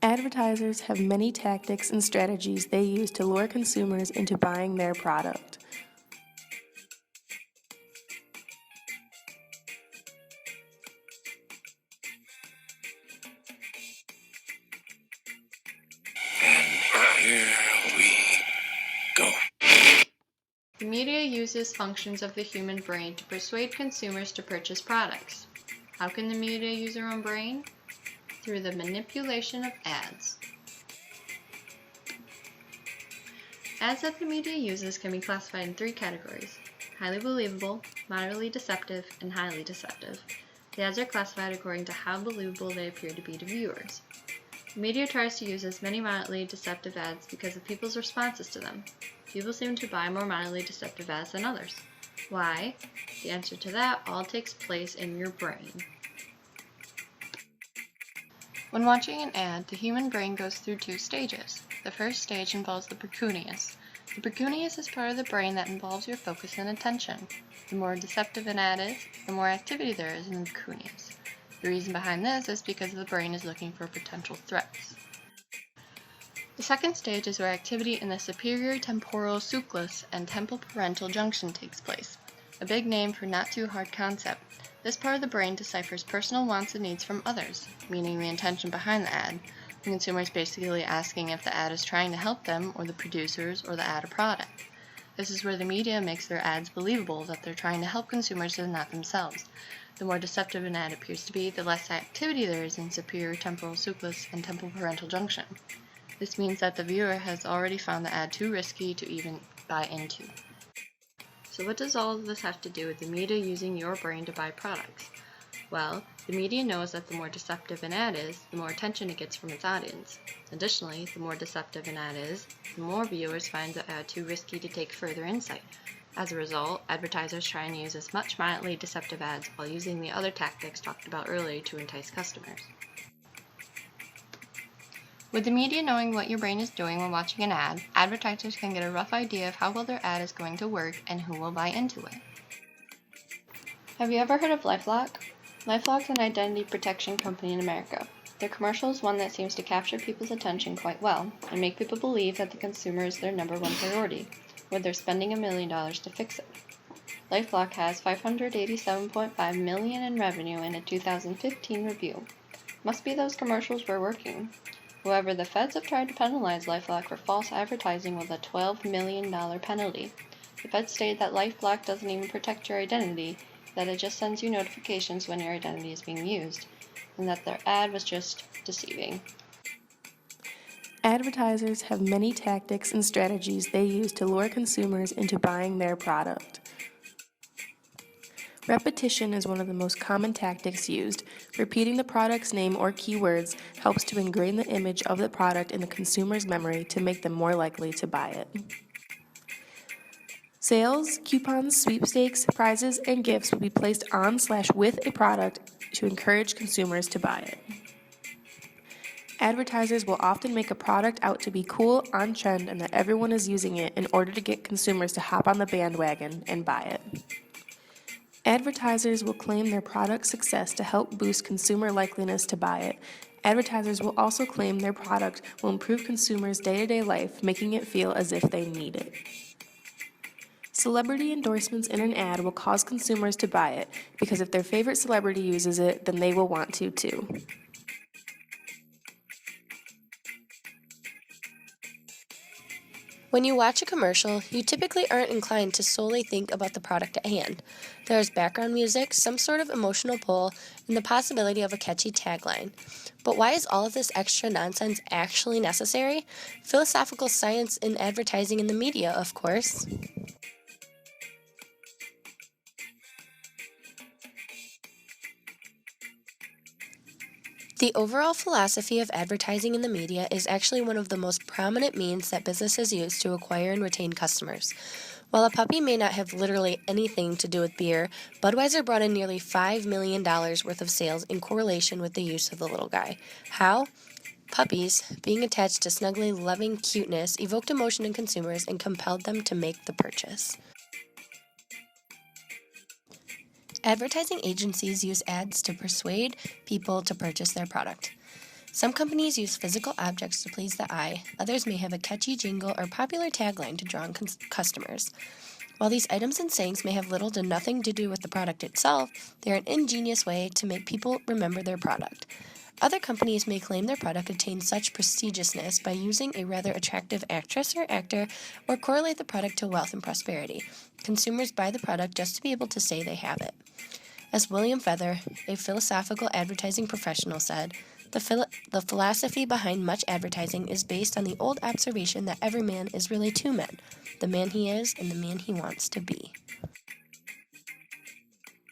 Advertisers have many tactics and strategies they use to lure consumers into buying their product. Here we go. The media uses functions of the human brain to persuade consumers to purchase products. How can the media use their own brain? Through the manipulation of ads. Ads that the media uses can be classified in three categories: highly believable, moderately deceptive, and highly deceptive. The ads are classified according to how believable they appear to be to viewers. The media tries to use as many moderately deceptive ads because of people's responses to them. People seem to buy more moderately deceptive ads than others. Why? The answer to that all takes place in your brain. When watching an ad, the human brain goes through two stages. The first stage involves the precuneus. The precuneus is part of the brain that involves your focus and attention. The more deceptive an ad is, the more activity there is in the precuneus. The reason behind this is because the brain is looking for potential threats. The second stage is where activity in the superior temporal sulcus and temporal-parental junction takes place. A big name for not too hard concept. This part of the brain deciphers personal wants and needs from others, meaning the intention behind the ad. The consumer is basically asking if the ad is trying to help them or the producers or the ad or product. This is where the media makes their ads believable that they're trying to help consumers and not themselves. The more deceptive an ad appears to be, the less activity there is in superior temporal sulcus and temporal-parental junction. This means that the viewer has already found the ad too risky to even buy into. So what does all of this have to do with the media using your brain to buy products? Well, the media knows that the more deceptive an ad is, the more attention it gets from its audience. Additionally, the more deceptive an ad is, the more viewers find the ad too risky to take further insight. As a result, advertisers try and use as much mildly deceptive ads while using the other tactics talked about earlier to entice customers. With the media knowing what your brain is doing when watching an ad, advertisers can get a rough idea of how well their ad is going to work and who will buy into it. Have you ever heard of LifeLock? LifeLock is an identity protection company in America. Their commercial is one that seems to capture people's attention quite well and make people believe that the consumer is their number one priority, where they're spending $1 million to fix it. LifeLock has $587.5 million in revenue in a 2015 review. Must be those commercials were working. However, the feds have tried to penalize LifeLock for false advertising with a $12 million penalty. The feds stated that LifeLock doesn't even protect your identity, that it just sends you notifications when your identity is being used, and that their ad was just deceiving. Advertisers have many tactics and strategies they use to lure consumers into buying their product. Repetition is one of the most common tactics used. Repeating the product's name or keywords helps to ingrain the image of the product in the consumer's memory to make them more likely to buy it. Sales, coupons, sweepstakes, prizes, and gifts will be placed on/with a product to encourage consumers to buy it. Advertisers will often make a product out to be cool, on trend, and that everyone is using it in order to get consumers to hop on the bandwagon and buy it. Advertisers will claim their product's success to help boost consumer likeliness to buy it. Advertisers will also claim their product will improve consumers' day-to-day life, making it feel as if they need it. Celebrity endorsements in an ad will cause consumers to buy it, because if their favorite celebrity uses it, then they will want to too. When you watch a commercial, you typically aren't inclined to solely think about the product at hand. There is background music, some sort of emotional pull, and the possibility of a catchy tagline. But why is all of this extra nonsense actually necessary? Philosophical science in advertising and the media, of course. The overall philosophy of advertising in the media is actually one of the most prominent means that businesses use to acquire and retain customers. While a puppy may not have literally anything to do with beer, Budweiser brought in nearly $5 million worth of sales in correlation with the use of the little guy. How? Puppies, being attached to snuggly, loving cuteness, evoked emotion in consumers and compelled them to make the purchase. Advertising agencies use ads to persuade people to purchase their product. Some companies use physical objects to please the eye, others may have a catchy jingle or popular tagline to draw in customers. While these items and sayings may have little to nothing to do with the product itself, they are an ingenious way to make people remember their product. Other companies may claim their product attains such prestigiousness by using a rather attractive actress or actor, or correlate the product to wealth and prosperity. Consumers buy the product just to be able to say they have it. As William Feather, a philosophical advertising professional, said, the philosophy behind much advertising is based on the old observation that every man is really two men, the man he is and the man he wants to be.